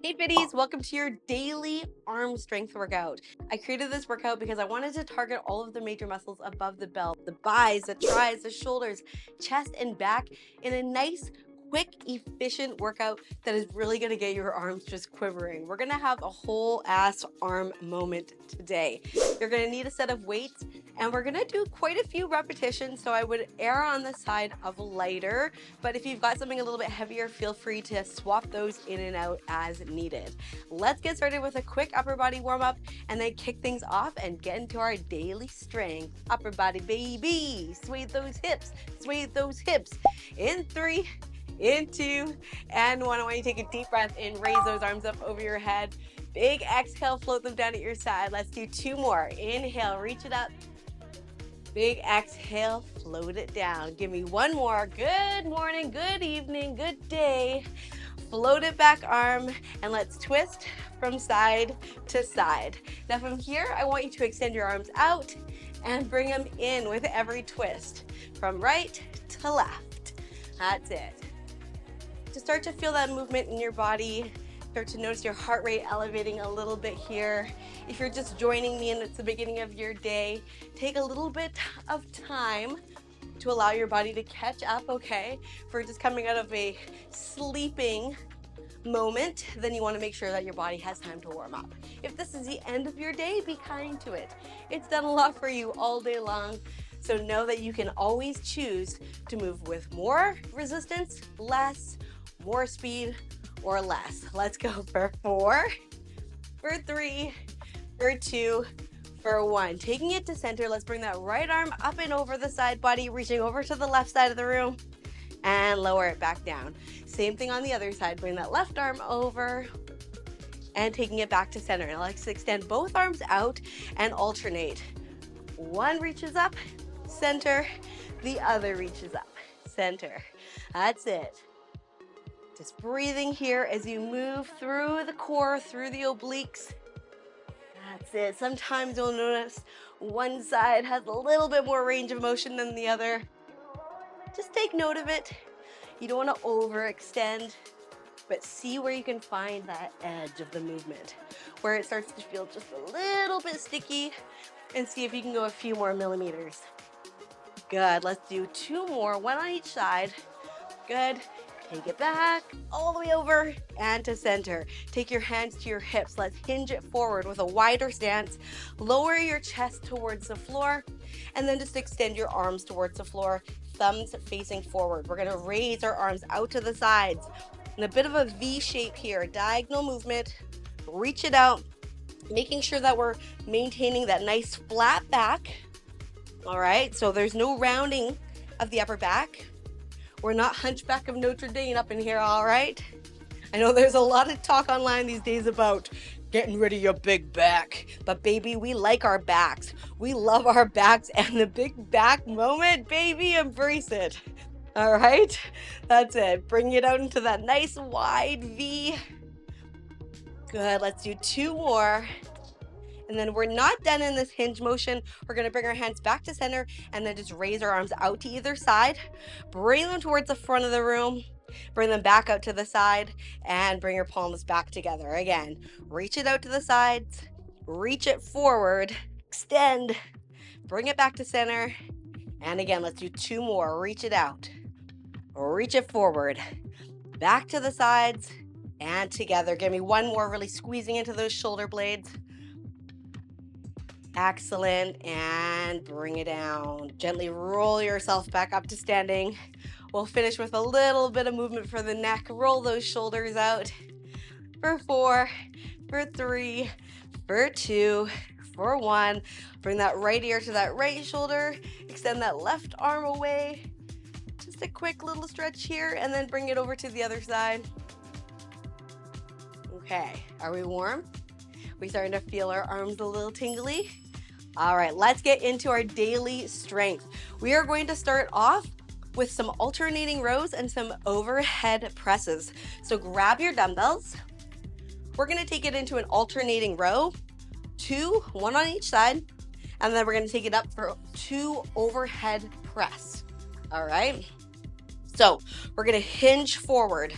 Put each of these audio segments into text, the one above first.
Hey biddies, welcome to your daily arm strength workout. I created this workout because I wanted to target all of the major muscles above the belt, the buys, the tries, the shoulders, chest, and back in a nice, quick, efficient workout that is really gonna get your arms just quivering. We're gonna have a whole ass arm moment today. You're gonna need a set of weights and we're gonna do quite a few repetitions, so I would err on the side of lighter, but if you've got something a little bit heavier, feel free to swap those in and out as needed. Let's get started with a quick upper body warm up and then kick things off and get into our daily strength. Upper body, baby. Sway those hips, sway those hips. In 3, in 2, and 1. I want you to take a deep breath in, raise those arms up over your head. Big exhale, float them down at your side. Let's do 2 more. Inhale, reach it up. Big exhale, float it down. Give me 1 more. Good morning, good evening, good day. Float it back arm, and let's twist from side to side. Now from here, I want you to extend your arms out and bring them in with every twist, from right to left. That's it. To start to feel that movement in your body, start to notice your heart rate elevating a little bit here. If you're just joining me and it's the beginning of your day, take a little bit of time to allow your body to catch up, okay? If we're just coming out of a sleeping moment, then you want to make sure that your body has time to warm up. If this is the end of your day, be kind to it. It's done a lot for you all day long. So know that you can always choose to move with more resistance, less, more speed, or less. Let's go for 4, for 3, for 2, for 1. Taking it to center, let's bring that right arm up and over the side body, reaching over to the left side of the room, and lower it back down. Same thing on the other side. Bring that left arm over and taking it back to center. Now let's extend both arms out and alternate. One reaches up, center. The other reaches up, center. That's it. Just breathing here as you move through the core, through the obliques. That's it. Sometimes you'll notice one side has a little bit more range of motion than the other. Just take note of it. You don't want to overextend, but see where you can find that edge of the movement, where it starts to feel just a little bit sticky, and see if you can go a few more millimeters. Good. Let's do 2 more, 1 on each side. Good. Take it back, all the way over, and to center. Take your hands to your hips. Let's hinge it forward with a wider stance. Lower your chest towards the floor, and then just extend your arms towards the floor, thumbs facing forward. We're gonna raise our arms out to the sides in a bit of a V shape here, diagonal movement. Reach it out, making sure that we're maintaining that nice flat back. All right, so there's no rounding of the upper back. We're not Hunchback of Notre Dame up in here, all right? I know there's a lot of talk online these days about getting rid of your big back, but baby, we like our backs. We love our backs, and the big back moment, baby, embrace it. All right, that's it. Bring it out into that nice wide V. Good, let's do 2 more. And then we're not done in this hinge motion. We're gonna bring our hands back to center and then just raise our arms out to either side. Bring them towards the front of the room. Bring them back out to the side and bring your palms back together. Again, reach it out to the sides, reach it forward, extend, bring it back to center. And again, let's do 2 more. Reach it out, reach it forward, back to the sides and together. Give me 1 more, really squeezing into those shoulder blades. Excellent, and bring it down. Gently roll yourself back up to standing. We'll finish with a little bit of movement for the neck. Roll those shoulders out. For 4, for 3, for 2, for 1. Bring that right ear to that right shoulder. Extend that left arm away. Just a quick little stretch here, and then bring it over to the other side. Okay, are we warm? We starting to feel our arms a little tingly? All right, let's get into our daily strength. We are going to start off with some alternating rows and some overhead presses. So grab your dumbbells. We're gonna take it into an alternating row, 2, 1 on each side, and then we're gonna take it up for 2 overhead press. All right, so we're gonna hinge forward.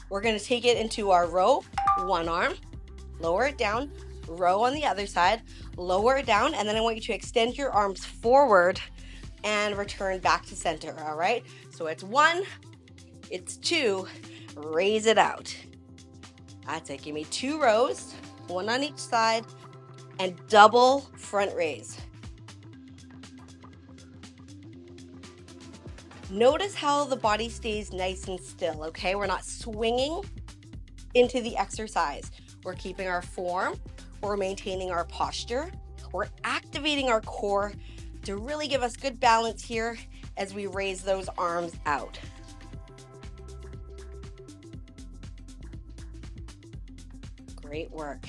We're gonna take it into our row, one arm, lower it down, row on the other side, lower it down, and then I want you to extend your arms forward and return back to center, all right? So it's 1, it's 2, raise it out. That's it, give me 2 rows, 1 on each side, and double front raise. Notice how the body stays nice and still, okay? We're not swinging into the exercise. We're keeping our form, we're maintaining our posture, we're activating our core to really give us good balance here as we raise those arms out. Great work.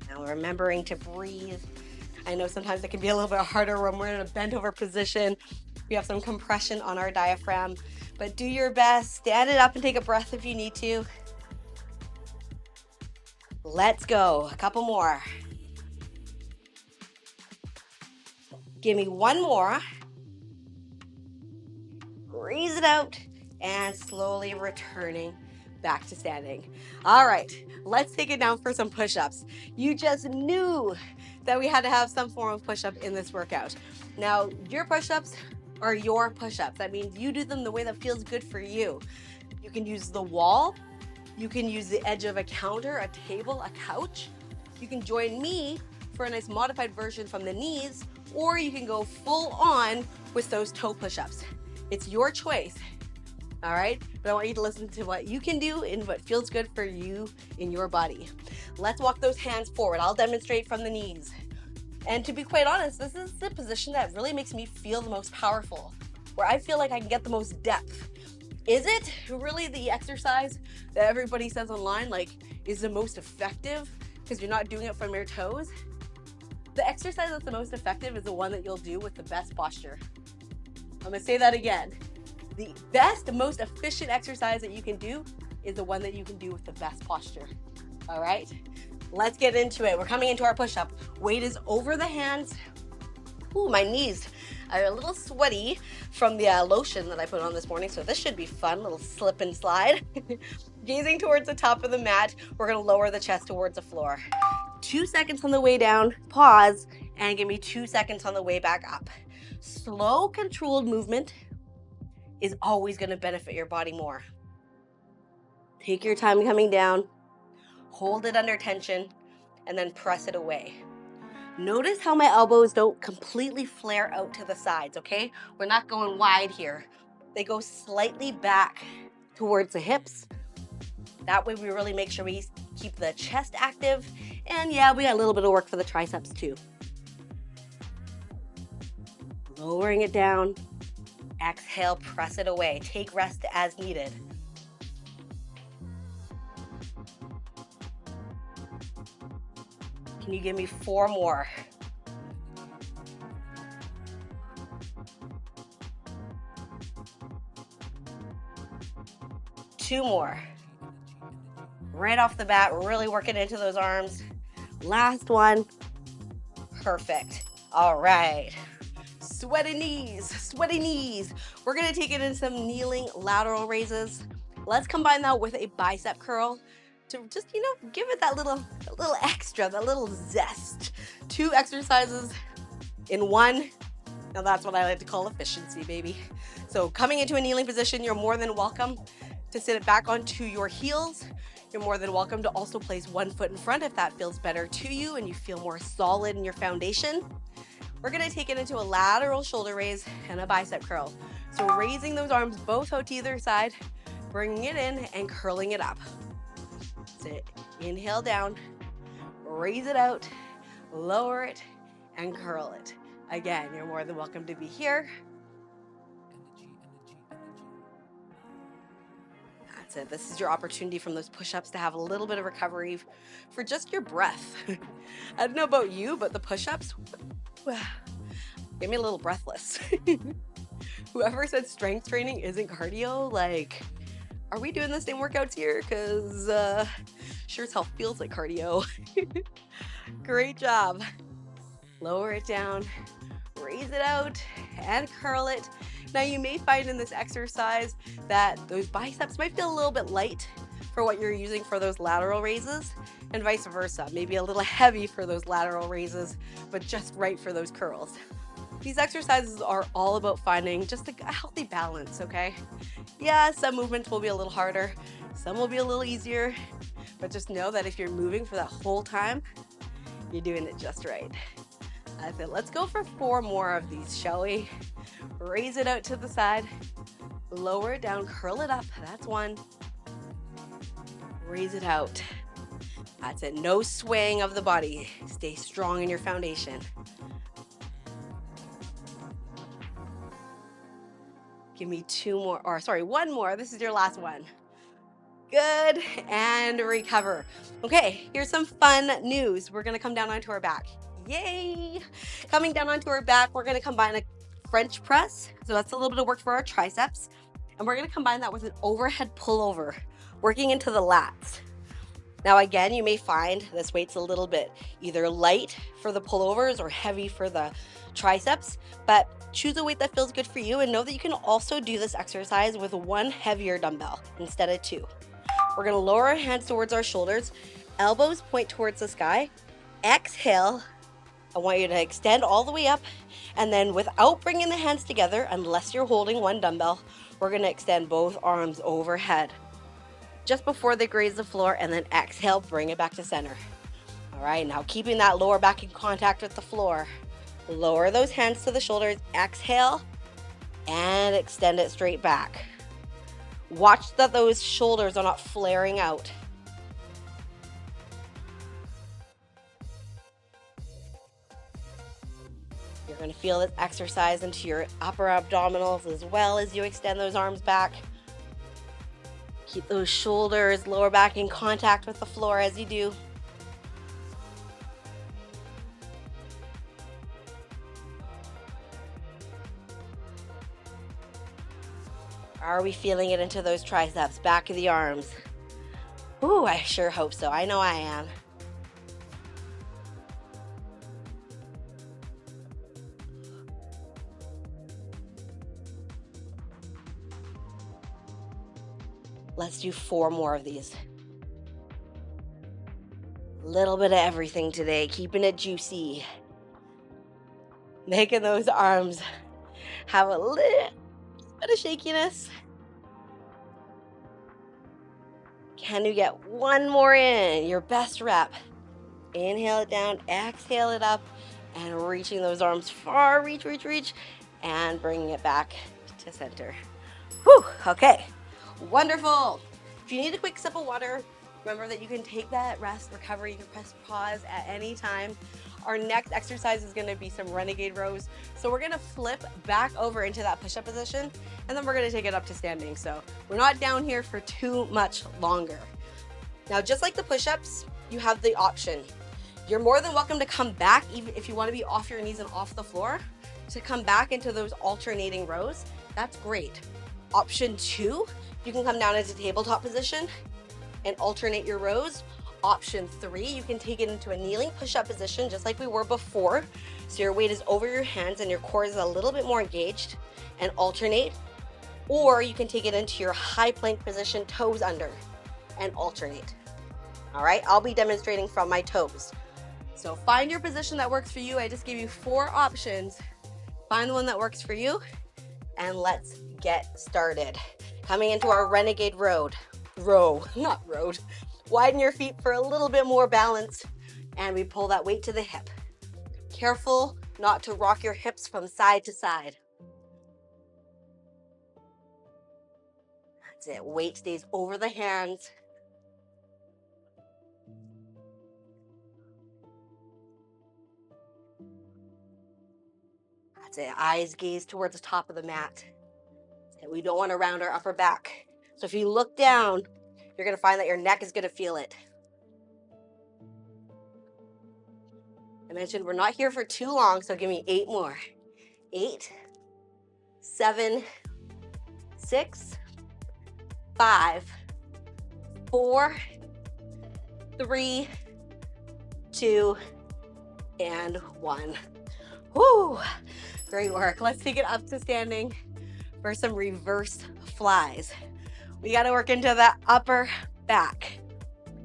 Now remembering to breathe. I know sometimes it can be a little bit harder when we're in a bent over position. We have some compression on our diaphragm, but do your best. Stand it up and take a breath if you need to. Let's go. A couple more. Give me 1 more. Raise it out and slowly returning back to standing. All right, let's take it down for some push-ups. You just knew that we had to have some form of push-up in this workout. Now, your push-ups are your push-ups. That means you do them the way that feels good for you. You can use the wall. You can use the edge of a counter, a table, a couch. You can join me for a nice modified version from the knees, or you can go full on with those toe push-ups. It's your choice, all right? But I want you to listen to what you can do and what feels good for you in your body. Let's walk those hands forward. I'll demonstrate from the knees. And to be quite honest, this is the position that really makes me feel the most powerful, where I feel like I can get the most depth. Is it really the exercise that everybody says online, like, is the most effective because you're not doing it from your toes? The exercise that's the most effective is the one that you'll do with the best posture. I'm gonna say that again. The best, most efficient exercise that you can do is the one that you can do with the best posture. All right, let's get into it. We're coming into our push-up. Weight is over the hands. Ooh, my knees are a little sweaty from the lotion that I put on this morning, so this should be fun, little slip and slide. Gazing towards the top of the mat, we're gonna lower the chest towards the floor. 2 seconds on the way down, pause, and give me 2 seconds on the way back up. Slow, controlled movement is always gonna benefit your body more. Take your time coming down, hold it under tension, and then press it away. Notice how my elbows don't completely flare out to the sides, okay? We're not going wide here. They go slightly back towards the hips. That way we really make sure we keep the chest active. And yeah, we got a little bit of work for the triceps too. Lowering it down. Exhale, press it away. Take rest as needed. Can you give me 4 more? Two more. Right off the bat, really working into those arms. Last one. Perfect. All right. Sweaty knees, sweaty knees. We're gonna take it in some kneeling lateral raises. Let's combine that with a bicep curl to just, give it that little extra, that little zest. 2 exercises in one. Now that's what I like to call efficiency, baby. So coming into a kneeling position, you're more than welcome to sit it back onto your heels. You're more than welcome to also place 1 foot in front if that feels better to you and you feel more solid in your foundation. We're gonna take it into a lateral shoulder raise and a bicep curl. So raising those arms both out to either side, bringing it in and curling it up. Sit, inhale down, raise it out, lower it, and curl it. Again, you're more than welcome to be here. That's it. This is your opportunity from those push-ups to have a little bit of recovery for just your breath. I don't know about you, but the push-ups, get me a little breathless. Whoever said strength training isn't cardio, like, are we doing the same workouts here? Because sure as hell feels like cardio. Great job. Lower it down, raise it out, and curl it. Now you may find in this exercise that those biceps might feel a little bit light for what you're using for those lateral raises, and vice versa. Maybe a little heavy for those lateral raises, but just right for those curls. These exercises are all about finding just a healthy balance, okay? Yeah, some movements will be a little harder, some will be a little easier, but just know that if you're moving for that whole time, you're doing it just right. That's it. Let's go for 4 more of these, shall we? Raise it out to the side, lower it down, curl it up. That's 1. Raise it out. That's it. No swaying of the body. Stay strong in your foundation. Give me 2 more, or sorry, 1 more. This is your last one. Good, and recover. Okay, here's some fun news. We're gonna come down onto our back. Yay! Coming down onto our back, we're gonna combine a French press. So that's a little bit of work for our triceps. And we're gonna combine that with an overhead pullover, working into the lats. Now again, you may find this weight's a little bit either light for the pullovers or heavy for the triceps, but choose a weight that feels good for you, and know that you can also do this exercise with 1 heavier dumbbell instead of 2. We're gonna lower our hands towards our shoulders, elbows point towards the sky, exhale. I want you to extend all the way up, and then without bringing the hands together, unless you're holding 1 dumbbell, we're gonna extend both arms overhead just before they graze the floor, and then exhale, bring it back to center. All right, now keeping that lower back in contact with the floor. Lower those hands to the shoulders, exhale, and extend it straight back. Watch that those shoulders are not flaring out. You're going to feel this exercise into your upper abdominals as well as you extend those arms back. Keep those shoulders, lower back in contact with the floor as you do. Are we feeling it into those triceps, back of the arms? Ooh, I sure hope so. I know I am. Let's do 4 more of these. A little bit of everything today, keeping it juicy. Making those arms have a little bit of shakiness. Can you get 1 more in? Your best rep. Inhale it down, exhale it up, and reaching those arms far, reach, and bringing it back to center. Whew, okay, wonderful. If you need a quick sip of water, remember that you can take that rest, recovery, you can press pause at any time. Our next exercise is gonna be some Renegade rows. So we're gonna flip back over into that push-up position, and then we're gonna take it up to standing. So we're not down here for too much longer. Now, just like the push-ups, you have the option. You're more than welcome to come back, even if you wanna be off your knees and off the floor, to come back into those alternating rows. That's great. Option 2, you can come down into tabletop position and alternate your rows. Option 3, you can take it into a kneeling push-up position just like we were before. So your weight is over your hands and your core is a little bit more engaged, and alternate. Or you can take it into your high plank position, toes under, and alternate. All right, I'll be demonstrating from my toes. So find your position that works for you. I just gave you 4 options. Find the one that works for you, and let's get started. Coming into our Renegade row. Widen your feet for a little bit more balance, and we pull that weight to the hip. Careful not to rock your hips from side to side. That's it. Weight stays over the hands. That's it. Eyes gaze towards the top of the mat. We don't want to round our upper back. So if you look down, you're going to find that your neck is going to feel it. I mentioned we're not here for too long, so give me 8 more. 8, 7, 6, 5, 4, 3, 2, and 1. Woo, great work. Let's take it up to standing for some reverse flies. We got to work into that upper back.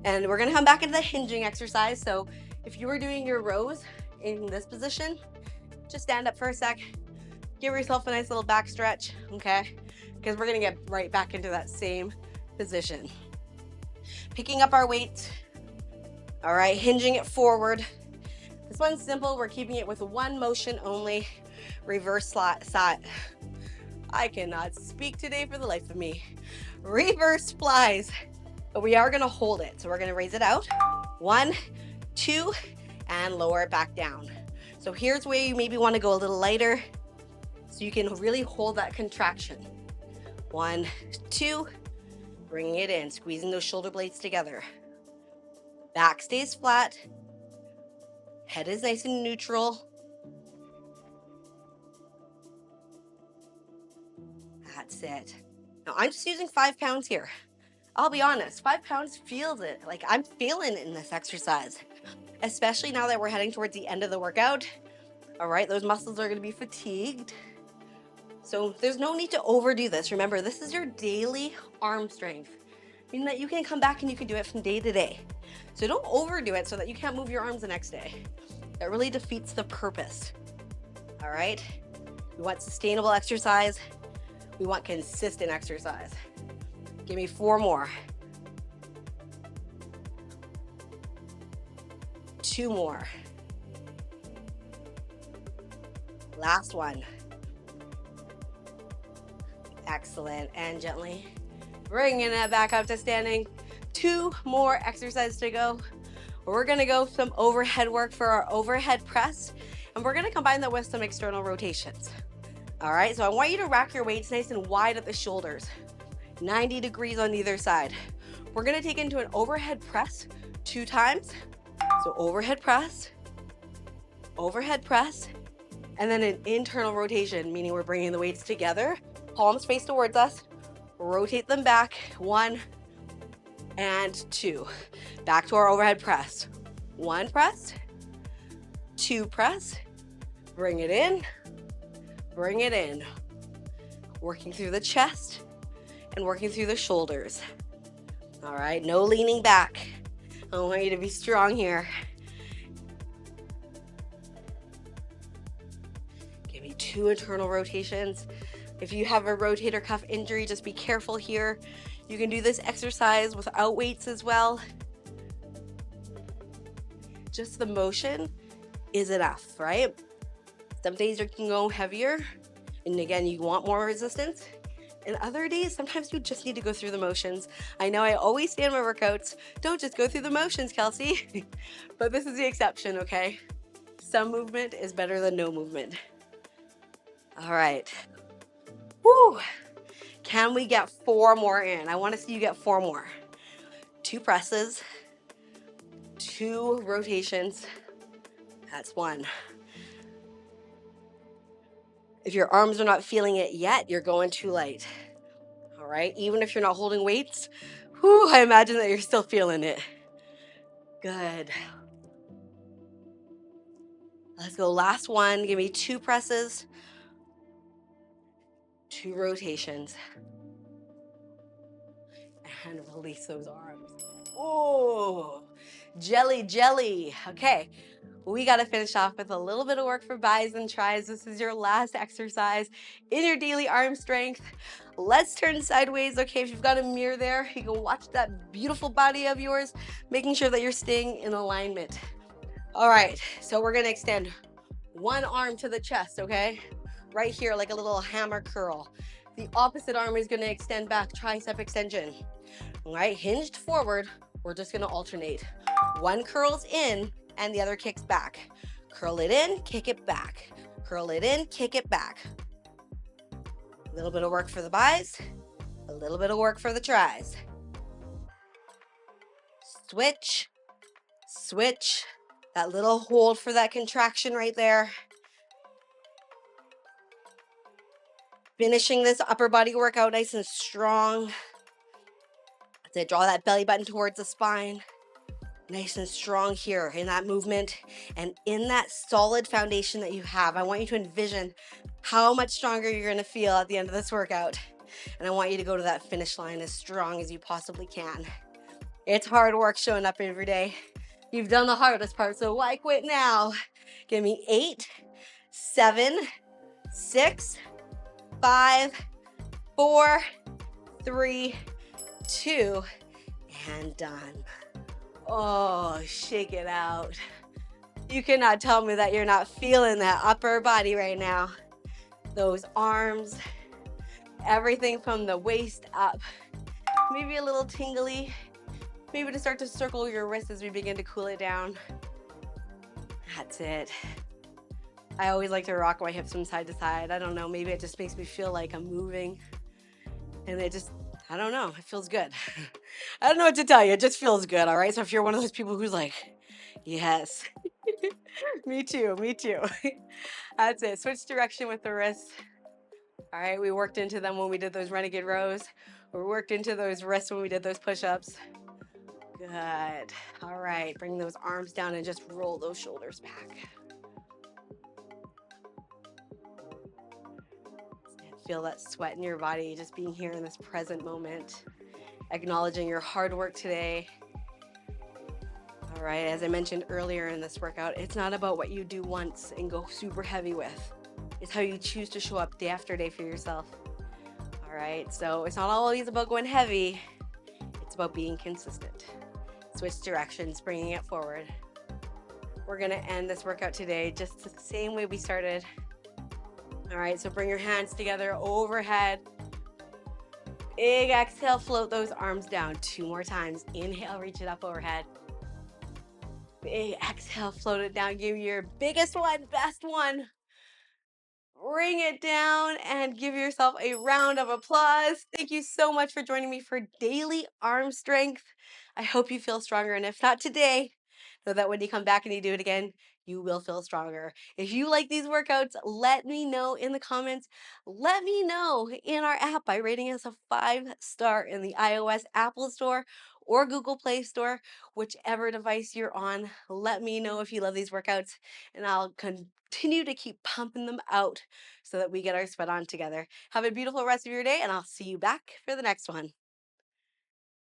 And we're gonna come back into the hinging exercise. So if you were doing your rows in this position, just stand up for a sec, give yourself a nice little back stretch, okay? Because we're gonna get right back into that same position. Picking up our weights, all right, hinging it forward. This one's simple, we're keeping it with one motion only, reverse side. I cannot speak today for the life of me. Reverse flies. But we are gonna hold it. So we're gonna raise it out. 1, 2, and lower it back down. So here's where you maybe wanna go a little lighter so you can really hold that contraction. 1, 2, bringing it in, squeezing those shoulder blades together. Back stays flat. Head is nice and neutral. That's it. Now I'm just using 5 pounds here. I'll be honest, 5 pounds feels it. Like I'm feeling it in this exercise, especially now that we're heading towards the end of the workout. All right, those muscles are gonna be fatigued. So there's no need to overdo this. Remember, this is your daily arm strength, meaning that you can come back and you can do it from day to day. So don't overdo it so that you can't move your arms the next day. That really defeats the purpose. All right, we want sustainable exercise. We want consistent exercise. Give me 4 more. 2 more. Last one. Excellent. And gently bringing it back up to standing. 2 more exercises to go. We're gonna go some overhead work for our overhead press, and we're gonna combine that with some external rotations. All right, so I want you to rack your weights nice and wide at the shoulders. 90 degrees on either side. We're gonna take into an overhead press 2 times. So overhead press, and then an internal rotation, meaning we're bringing the weights together, palms face towards us, rotate them back, 1 and 2. Back to our overhead press. 1 press, 2 press, bring it in, working through the chest, and working through the shoulders. All right, no leaning back. I want you to be strong here. Give me 2 internal rotations. If you have a rotator cuff injury, just be careful here. You can do this exercise without weights as well. Just the motion is enough, right? Some days you can go heavier, and again, you want more resistance. And other days, sometimes you just need to go through the motions. I know I always say in my workouts, don't just go through the motions, Kelsey. But this is the exception, okay? Some movement is better than no movement. All right. Woo! Can we get 4 more in? I want to see you get 4 more. 2 presses, 2 rotations. That's 1. If your arms are not feeling it yet, you're going too light. All right, even if you're not holding weights, I imagine that you're still feeling it. Good. Let's go, last one. Give me 2 presses, 2 rotations. And release those arms. Oh, jelly. Okay. We got to finish off with a little bit of work for bis and tris. This is your last exercise in your daily arm strength. Let's turn sideways. Okay, if you've got a mirror there, you can watch that beautiful body of yours, making sure that you're staying in alignment. All right, so we're going to extend one arm to the chest, okay? Right here, like a little hammer curl. The opposite arm is going to extend back, tricep extension. All right, hinged forward. We're just going to alternate. One curls in, and the other kicks back. Curl it in, kick it back. Curl it in, kick it back. A little bit of work for the bis, a little bit of work for the tris. Switch, switch. That little hold for that contraction right there. Finishing this upper body workout nice and strong. As I draw that belly button towards the spine. Nice and strong here in that movement and in that solid foundation that you have. I want you to envision how much stronger you're gonna feel at the end of this workout. And I want you to go to that finish line as strong as you possibly can. It's hard work showing up every day. You've done the hardest part, so why quit now? Give me 8, 7, 6, 5, 4, 3, 2, and done. Oh, shake it out. You cannot tell me that you're not feeling that upper body right now. Those arms, everything from the waist up. Maybe a little tingly. Maybe to start to circle your wrists as we begin to cool it down. That's it. I always like to rock my hips from side to side. I don't know, maybe it just makes me feel like I'm moving. And it just, I don't know, it feels good. I don't know what to tell you, it just feels good, all right? So if you're one of those people who's like, yes, me too, me too. That's it, switch direction with the wrists. All right, we worked into them when we did those Renegade rows. We worked into those wrists when we did those push-ups. Good. All right, bring those arms down and just roll those shoulders back. Feel that sweat in your body, just being here in this present moment, acknowledging your hard work today. All right, as I mentioned earlier in this workout, it's not about what you do once and go super heavy with. It's how you choose to show up day after day for yourself. All right, so it's not always about going heavy. It's about being consistent. Switch directions, bringing it forward. We're gonna end this workout today just the same way we started. All right, so bring your hands together overhead. Big exhale, float those arms down 2 more times. Inhale, reach it up overhead. Big exhale, float it down. Give your biggest one, best one. Bring it down and give yourself a round of applause. Thank you so much for joining me for daily arm strength. I hope you feel stronger, and if not today, know that when you come back and you do it again, you will feel stronger. If you like these workouts, let me know in the comments. Let me know in our app by rating us a 5-star in the iOS Apple Store or Google Play Store, whichever device you're on. Let me know if you love these workouts, and I'll continue to keep pumping them out so that we get our sweat on together. Have a beautiful rest of your day, and I'll see you back for the next one.